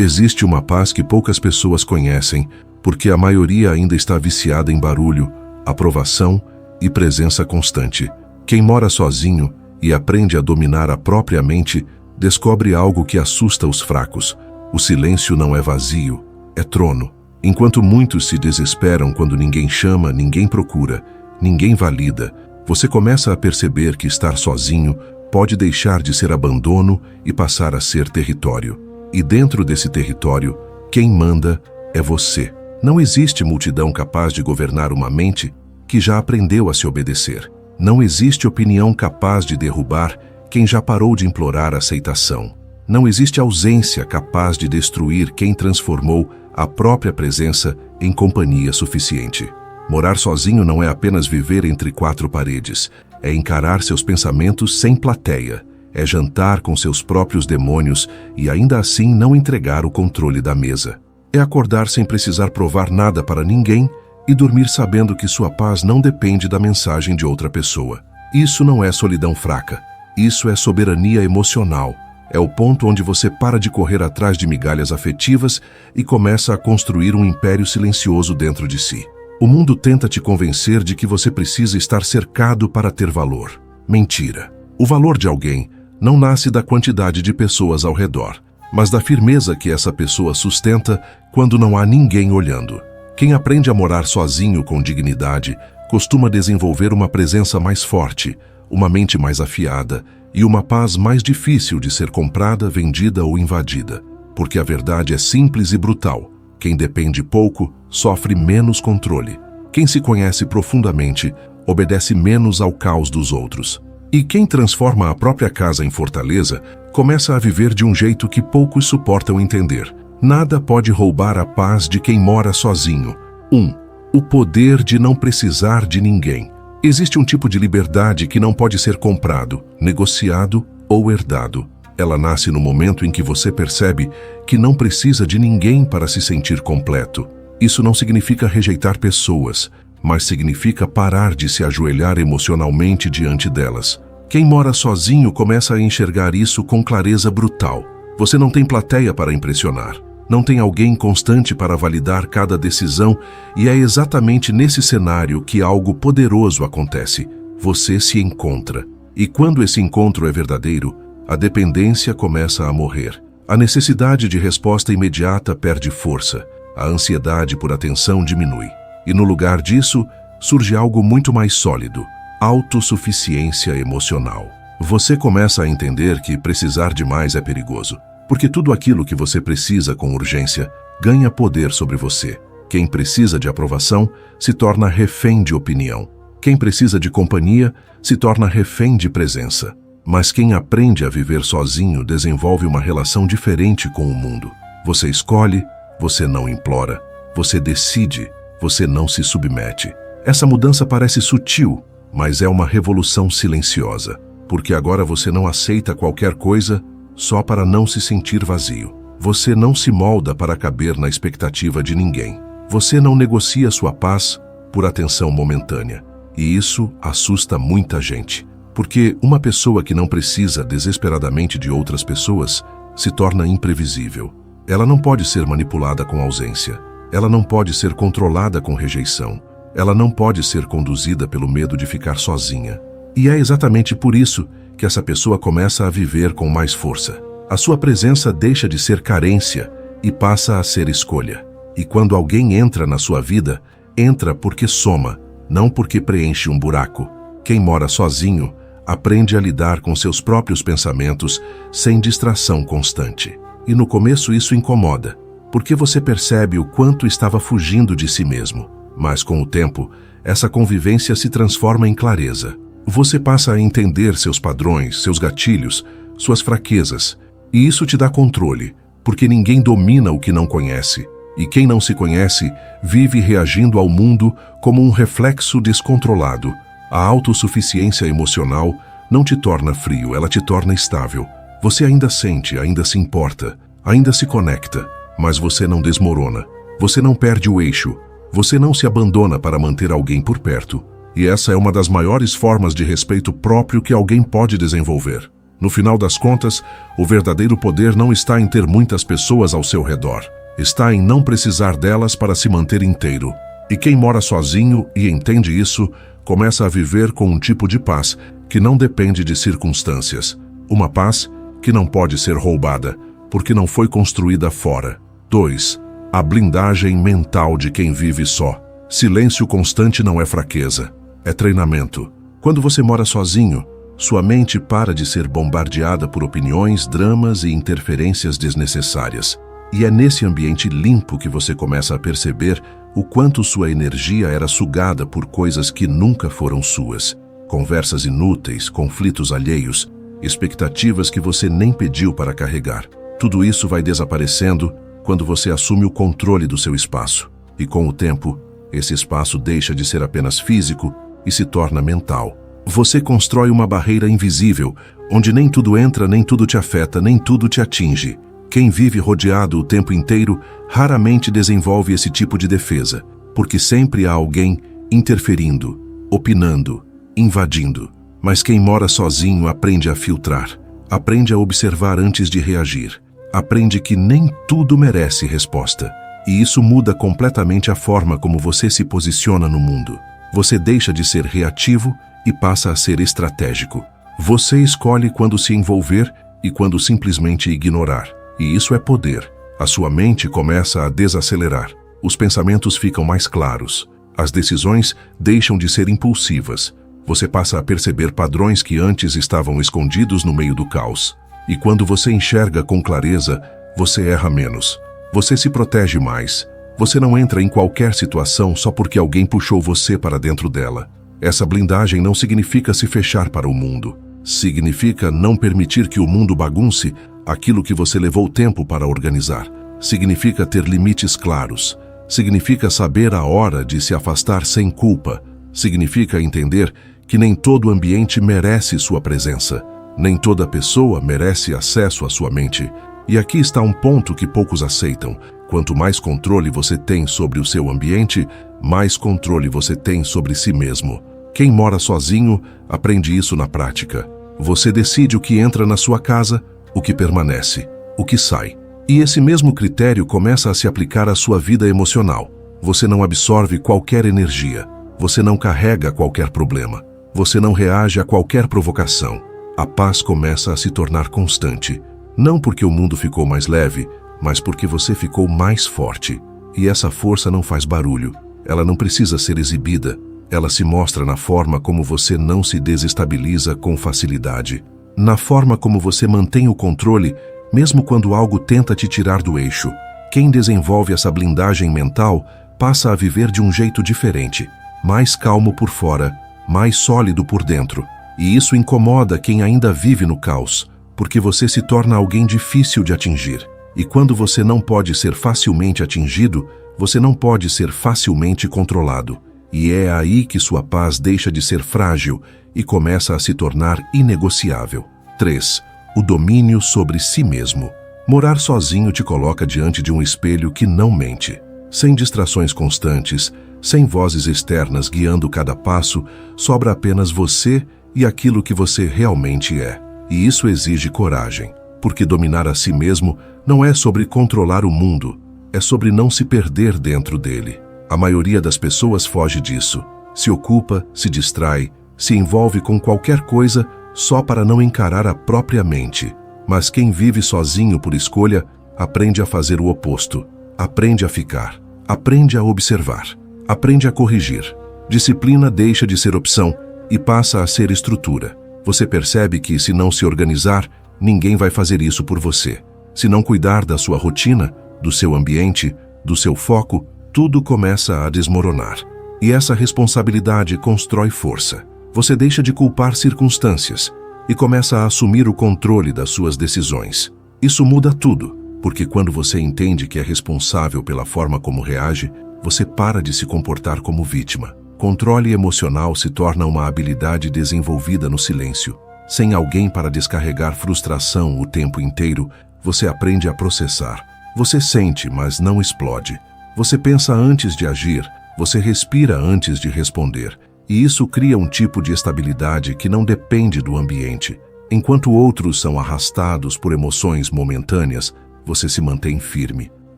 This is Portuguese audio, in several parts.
Existe uma paz que poucas pessoas conhecem, porque a maioria ainda está viciada em barulho, aprovação e presença constante. Quem mora sozinho e aprende a dominar a própria mente, descobre algo que assusta os fracos. O silêncio não é vazio, é trono. Enquanto muitos se desesperam quando ninguém chama, ninguém procura, ninguém valida, você começa a perceber que estar sozinho pode deixar de ser abandono e passar a ser território. E dentro desse território, quem manda é você. Não existe multidão capaz de governar uma mente que já aprendeu a se obedecer. Não existe opinião capaz de derrubar quem já parou de implorar aceitação. Não existe ausência capaz de destruir quem transformou a própria presença em companhia suficiente. Morar sozinho não é apenas viver entre quatro paredes, é encarar seus pensamentos sem plateia, é jantar com seus próprios demônios e ainda assim não entregar o controle da mesa. É acordar sem precisar provar nada para ninguém e dormir sabendo que sua paz não depende da mensagem de outra pessoa. Isso não é solidão fraca, isso é soberania emocional. É o ponto onde você para de correr atrás de migalhas afetivas e começa a construir um império silencioso dentro de si. O mundo tenta te convencer de que você precisa estar cercado para ter valor. Mentira. O valor de alguém não nasce da quantidade de pessoas ao redor, mas da firmeza que essa pessoa sustenta quando não há ninguém olhando. Quem aprende a morar sozinho com dignidade costuma desenvolver uma presença mais forte, uma mente mais afiada e uma paz mais difícil de ser comprada, vendida ou invadida. Porque a verdade é simples e brutal. Quem depende pouco sofre menos controle. Quem se conhece profundamente obedece menos ao caos dos outros. E quem transforma a própria casa em fortaleza começa a viver de um jeito que poucos suportam entender. Nada pode roubar a paz de quem mora sozinho. 1. O poder de não precisar de ninguém. Existe um tipo de liberdade que não pode ser comprado, negociado ou herdado. Ela nasce no momento em que você percebe que não precisa de ninguém para se sentir completo. Isso não significa rejeitar pessoas, mas significa parar de se ajoelhar emocionalmente diante delas. Quem mora sozinho começa a enxergar isso com clareza brutal. Você não tem plateia para impressionar. Não tem alguém constante para validar cada decisão, e é exatamente nesse cenário que algo poderoso acontece. Você se encontra. E quando esse encontro é verdadeiro, a dependência começa a morrer. A necessidade de resposta imediata perde força. A ansiedade por atenção diminui. E no lugar disso, surge algo muito mais sólido: autossuficiência emocional. Você começa a entender que precisar demais é perigoso. Porque tudo aquilo que você precisa com urgência ganha poder sobre você. Quem precisa de aprovação se torna refém de opinião. Quem precisa de companhia se torna refém de presença. Mas quem aprende a viver sozinho desenvolve uma relação diferente com o mundo. Você escolhe, você não implora. Você decide, você não se submete. Essa mudança parece sutil, mas é uma revolução silenciosa. Porque agora você não aceita qualquer coisa só para não se sentir vazio. Você não se molda para caber na expectativa de ninguém. Você não negocia sua paz por atenção momentânea. E isso assusta muita gente. Porque uma pessoa que não precisa desesperadamente de outras pessoas se torna imprevisível. Ela não pode ser manipulada com ausência. Ela não pode ser controlada com rejeição. Ela não pode ser conduzida pelo medo de ficar sozinha. E é exatamente por isso que essa pessoa começa a viver com mais força. A sua presença deixa de ser carência e passa a ser escolha. E quando alguém entra na sua vida, entra porque soma, não porque preenche um buraco. Quem mora sozinho aprende a lidar com seus próprios pensamentos sem distração constante. E no começo isso incomoda, porque você percebe o quanto estava fugindo de si mesmo. Mas com o tempo, essa convivência se transforma em clareza. Você passa a entender seus padrões, seus gatilhos, suas fraquezas. E isso te dá controle, porque ninguém domina o que não conhece. E quem não se conhece vive reagindo ao mundo como um reflexo descontrolado. A autossuficiência emocional não te torna frio, ela te torna estável. Você ainda sente, ainda se importa, ainda se conecta, mas você não desmorona. Você não perde o eixo. Você não se abandona para manter alguém por perto. E essa é uma das maiores formas de respeito próprio que alguém pode desenvolver. No final das contas, o verdadeiro poder não está em ter muitas pessoas ao seu redor. Está em não precisar delas para se manter inteiro. E quem mora sozinho e entende isso, começa a viver com um tipo de paz que não depende de circunstâncias. Uma paz que não pode ser roubada, porque não foi construída fora. 2. A blindagem mental de quem vive só. Silêncio constante não é fraqueza, é treinamento. Quando você mora sozinho, sua mente para de ser bombardeada por opiniões, dramas e interferências desnecessárias. E é nesse ambiente limpo que você começa a perceber o quanto sua energia era sugada por coisas que nunca foram suas. Conversas inúteis, conflitos alheios, expectativas que você nem pediu para carregar. Tudo isso vai desaparecendo quando você assume o controle do seu espaço. E com o tempo, esse espaço deixa de ser apenas físico e se torna mental. Você constrói uma barreira invisível, onde nem tudo entra, nem tudo te afeta, nem tudo te atinge. Quem vive rodeado o tempo inteiro raramente desenvolve esse tipo de defesa, porque sempre há alguém interferindo, opinando, invadindo. Mas quem mora sozinho aprende a filtrar, aprende a observar antes de reagir, aprende que nem tudo merece resposta. E isso muda completamente a forma como você se posiciona no mundo. Você deixa de ser reativo e passa a ser estratégico. Você escolhe quando se envolver e quando simplesmente ignorar. E isso é poder. A sua mente começa a desacelerar. Os pensamentos ficam mais claros. As decisões deixam de ser impulsivas. Você passa a perceber padrões que antes estavam escondidos no meio do caos. E quando você enxerga com clareza, você erra menos. Você se protege mais. Você não entra em qualquer situação só porque alguém puxou você para dentro dela. Essa blindagem não significa se fechar para o mundo. Significa não permitir que o mundo bagunce aquilo que você levou tempo para organizar. Significa ter limites claros. Significa saber a hora de se afastar sem culpa. Significa entender que nem todo ambiente merece sua presença. Nem toda pessoa merece acesso à sua mente. E aqui está um ponto que poucos aceitam. Quanto mais controle você tem sobre o seu ambiente, mais controle você tem sobre si mesmo. Quem mora sozinho aprende isso na prática. Você decide o que entra na sua casa, o que permanece, o que sai. E esse mesmo critério começa a se aplicar à sua vida emocional. Você não absorve qualquer energia. Você não carrega qualquer problema. Você não reage a qualquer provocação. A paz começa a se tornar constante. Não porque o mundo ficou mais leve, mas porque você ficou mais forte. E essa força não faz barulho. Ela não precisa ser exibida. Ela se mostra na forma como você não se desestabiliza com facilidade. Na forma como você mantém o controle, mesmo quando algo tenta te tirar do eixo. Quem desenvolve essa blindagem mental passa a viver de um jeito diferente. Mais calmo por fora, mais sólido por dentro. E isso incomoda quem ainda vive no caos, porque você se torna alguém difícil de atingir. E quando você não pode ser facilmente atingido, você não pode ser facilmente controlado. E é aí que sua paz deixa de ser frágil e começa a se tornar inegociável. 3. O domínio sobre si mesmo. Morar sozinho te coloca diante de um espelho que não mente. Sem distrações constantes, sem vozes externas guiando cada passo, sobra apenas você e aquilo que você realmente é. E isso exige coragem, porque dominar a si mesmo não é sobre controlar o mundo, é sobre não se perder dentro dele. A maioria das pessoas foge disso, se ocupa, se distrai, se envolve com qualquer coisa só para não encarar a própria mente. Mas quem vive sozinho por escolha, aprende a fazer o oposto, aprende a ficar, aprende a observar, aprende a corrigir. Disciplina deixa de ser opção e passa a ser estrutura. Você percebe que, se não se organizar, ninguém vai fazer isso por você. Se não cuidar da sua rotina, do seu ambiente, do seu foco, tudo começa a desmoronar. E essa responsabilidade constrói força. Você deixa de culpar circunstâncias e começa a assumir o controle das suas decisões. Isso muda tudo, porque quando você entende que é responsável pela forma como reage, você para de se comportar como vítima. Controle emocional se torna uma habilidade desenvolvida no silêncio. Sem alguém para descarregar frustração o tempo inteiro, você aprende a processar. Você sente, mas não explode. Você pensa antes de agir, você respira antes de responder. E isso cria um tipo de estabilidade que não depende do ambiente. Enquanto outros são arrastados por emoções momentâneas, você se mantém firme.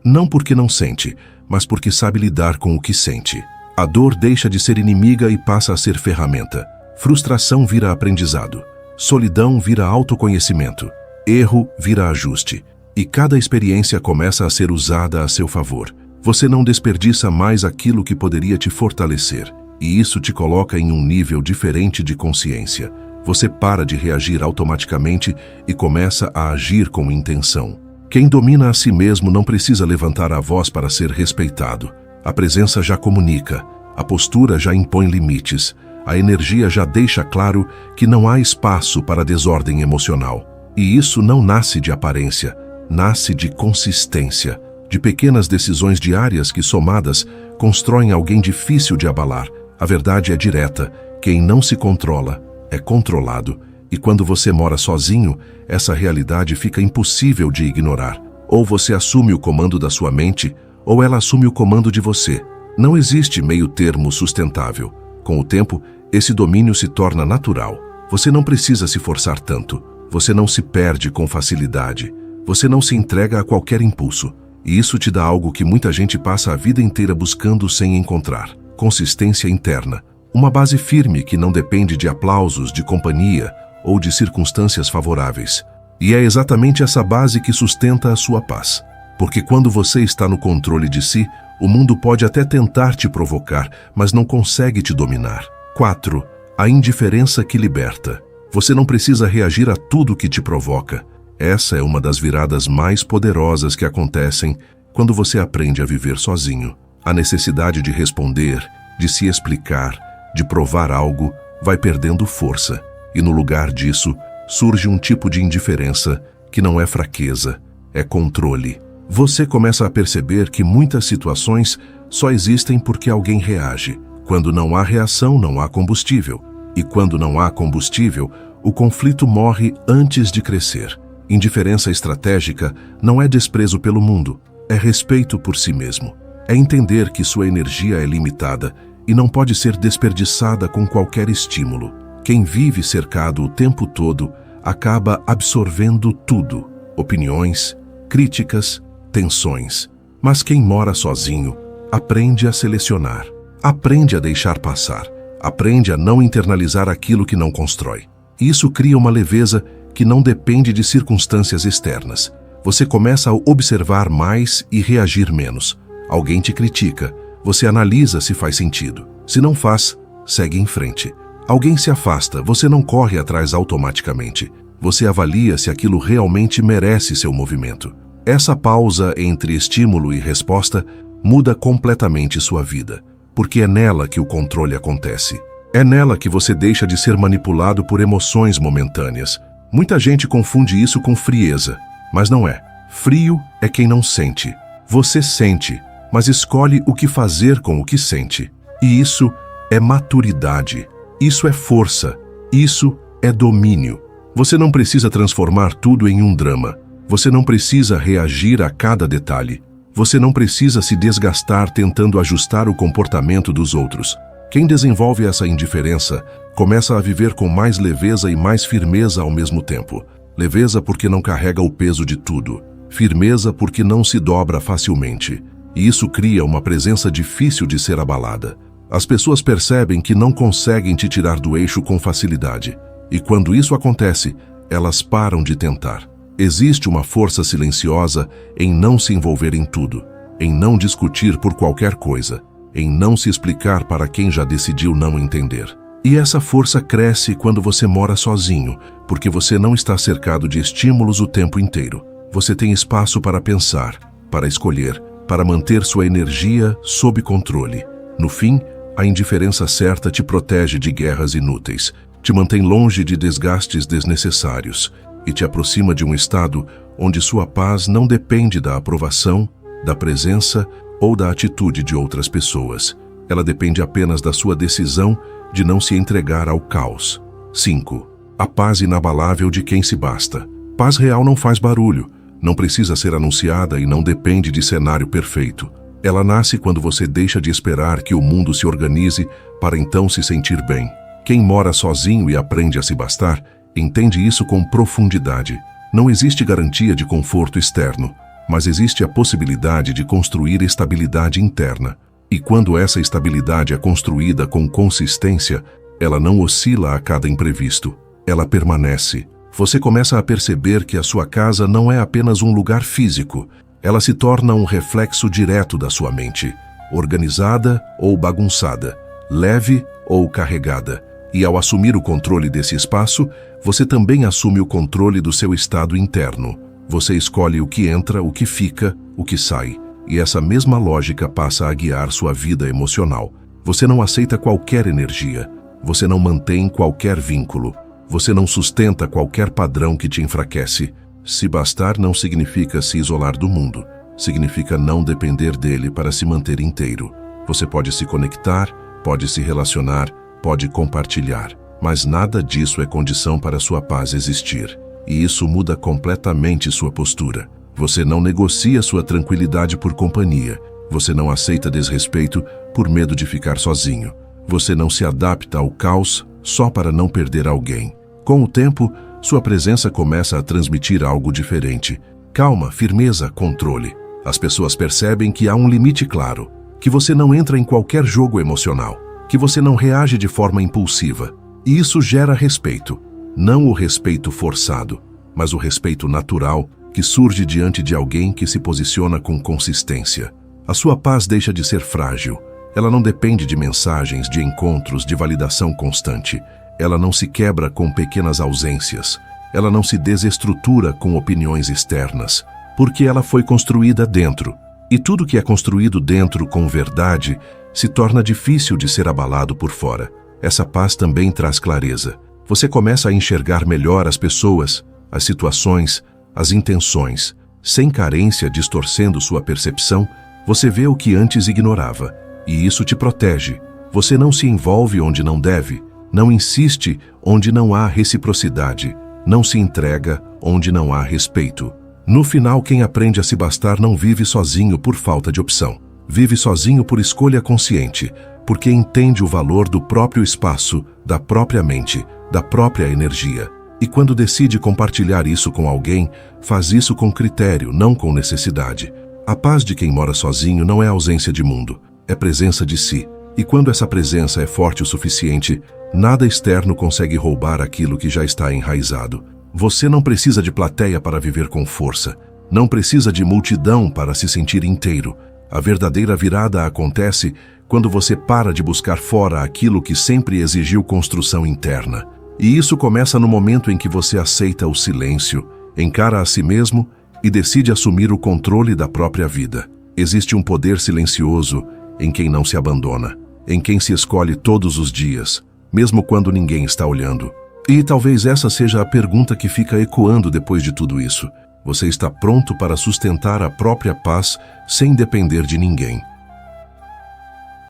Não porque não sente, mas porque sabe lidar com o que sente. A dor deixa de ser inimiga e passa a ser ferramenta. Frustração vira aprendizado. Solidão vira autoconhecimento. Erro vira ajuste. E cada experiência começa a ser usada a seu favor. Você não desperdiça mais aquilo que poderia te fortalecer. E isso te coloca em um nível diferente de consciência. Você para de reagir automaticamente e começa a agir com intenção. Quem domina a si mesmo não precisa levantar a voz para ser respeitado. A presença já comunica, a postura já impõe limites, a energia já deixa claro que não há espaço para desordem emocional. E isso não nasce de aparência, nasce de consistência, de pequenas decisões diárias que, somadas, constroem alguém difícil de abalar. A verdade é direta: quem não se controla é controlado, e quando você mora sozinho, essa realidade fica impossível de ignorar. Ou você assume o comando da sua mente, ou ela assume o comando de você. Não existe meio termo sustentável. Com o tempo, esse domínio se torna natural. Você não precisa se forçar tanto. Você não se perde com facilidade. Você não se entrega a qualquer impulso. E isso te dá algo que muita gente passa a vida inteira buscando sem encontrar: consistência interna. Uma base firme que não depende de aplausos, de companhia ou de circunstâncias favoráveis. E é exatamente essa base que sustenta a sua paz. Porque quando você está no controle de si, o mundo pode até tentar te provocar, mas não consegue te dominar. 4. A indiferença que liberta. Você não precisa reagir a tudo que te provoca. Essa é uma das viradas mais poderosas que acontecem quando você aprende a viver sozinho. A necessidade de responder, de se explicar, de provar algo, vai perdendo força. E no lugar disso, surge um tipo de indiferença que não é fraqueza, é controle. Você começa a perceber que muitas situações só existem porque alguém reage. Quando não há reação, não há combustível. E quando não há combustível, o conflito morre antes de crescer. Indiferença estratégica não é desprezo pelo mundo, é respeito por si mesmo. É entender que sua energia é limitada e não pode ser desperdiçada com qualquer estímulo. Quem vive cercado o tempo todo acaba absorvendo tudo: opiniões, críticas, tensões. Mas quem mora sozinho aprende a selecionar, aprende a deixar passar, aprende a não internalizar aquilo que não constrói. Isso cria uma leveza que não depende de circunstâncias externas. Você começa a observar mais e reagir menos. Alguém te critica, você analisa se faz sentido. Se não faz, segue em frente. Alguém se afasta, você não corre atrás automaticamente. Você avalia se aquilo realmente merece seu movimento. Essa pausa entre estímulo e resposta muda completamente sua vida, porque é nela que o controle acontece. É nela que você deixa de ser manipulado por emoções momentâneas. Muita gente confunde isso com frieza, mas não é. Frio é quem não sente. Você sente, mas escolhe o que fazer com o que sente. E isso é maturidade. Isso é força. Isso é domínio. Você não precisa transformar tudo em um drama. Você não precisa reagir a cada detalhe. Você não precisa se desgastar tentando ajustar o comportamento dos outros. Quem desenvolve essa indiferença começa a viver com mais leveza e mais firmeza ao mesmo tempo. Leveza porque não carrega o peso de tudo. Firmeza porque não se dobra facilmente. E isso cria uma presença difícil de ser abalada. As pessoas percebem que não conseguem te tirar do eixo com facilidade. E quando isso acontece, elas param de tentar. Existe uma força silenciosa em não se envolver em tudo, em não discutir por qualquer coisa, em não se explicar para quem já decidiu não entender. E essa força cresce quando você mora sozinho, porque você não está cercado de estímulos o tempo inteiro. Você tem espaço para pensar, para escolher, para manter sua energia sob controle. No fim, a indiferença certa te protege de guerras inúteis, te mantém longe de desgastes desnecessários e te aproxima de um estado onde sua paz não depende da aprovação, da presença ou da atitude de outras pessoas. Ela depende apenas da sua decisão de não se entregar ao caos. 5. A paz inabalável de quem se basta. Paz real não faz barulho, não precisa ser anunciada e não depende de cenário perfeito. Ela nasce quando você deixa de esperar que o mundo se organize para então se sentir bem. Quem mora sozinho e aprende a se bastar, Entende isso com profundidade. Não existe garantia de conforto externo, mas existe a possibilidade de construir estabilidade interna. E quando essa estabilidade é construída com consistência, ela não oscila a cada imprevisto. Ela permanece. Você começa a perceber que a sua casa não é apenas um lugar físico. Ela se torna um reflexo direto da sua mente, organizada ou bagunçada, leve ou carregada. E ao assumir o controle desse espaço, você também assume o controle do seu estado interno. Você escolhe o que entra, o que fica, o que sai. E essa mesma lógica passa a guiar sua vida emocional. Você não aceita qualquer energia. Você não mantém qualquer vínculo. Você não sustenta qualquer padrão que te enfraquece. Se bastar não significa se isolar do mundo. Significa não depender dele para se manter inteiro. Você pode se conectar, pode se relacionar, pode compartilhar. Mas nada disso é condição para sua paz existir. E isso muda completamente sua postura. Você não negocia sua tranquilidade por companhia. Você não aceita desrespeito por medo de ficar sozinho. Você não se adapta ao caos só para não perder alguém. Com o tempo, sua presença começa a transmitir algo diferente. Calma, firmeza, controle. As pessoas percebem que há um limite claro, que você não entra em qualquer jogo emocional, que você não reage de forma impulsiva. E isso gera respeito. Não o respeito forçado, mas o respeito natural que surge diante de alguém que se posiciona com consistência. A sua paz deixa de ser frágil. Ela não depende de mensagens, de encontros, de validação constante. Ela não se quebra com pequenas ausências. Ela não se desestrutura com opiniões externas, porque ela foi construída dentro. E tudo que é construído dentro com verdade se torna difícil de ser abalado por fora. Essa paz também traz clareza. Você começa a enxergar melhor as pessoas, as situações, as intenções. Sem carência distorcendo sua percepção, você vê o que antes ignorava. E isso te protege. Você não se envolve onde não deve, não insiste onde não há reciprocidade, não se entrega onde não há respeito. No final, quem aprende a se bastar não vive sozinho por falta de opção. Vive sozinho por escolha consciente, porque entende o valor do próprio espaço, da própria mente, da própria energia. E quando decide compartilhar isso com alguém, faz isso com critério, não com necessidade. A paz de quem mora sozinho não é ausência de mundo, é presença de si. E quando essa presença é forte o suficiente, nada externo consegue roubar aquilo que já está enraizado. Você não precisa de plateia para viver com força. Não precisa de multidão para se sentir inteiro. A verdadeira virada acontece quando você para de buscar fora aquilo que sempre exigiu construção interna. E isso começa no momento em que você aceita o silêncio, encara a si mesmo e decide assumir o controle da própria vida. Existe um poder silencioso em quem não se abandona, em quem se escolhe todos os dias, mesmo quando ninguém está olhando. E talvez essa seja a pergunta que fica ecoando depois de tudo isso. Você está pronto para sustentar a própria paz sem depender de ninguém?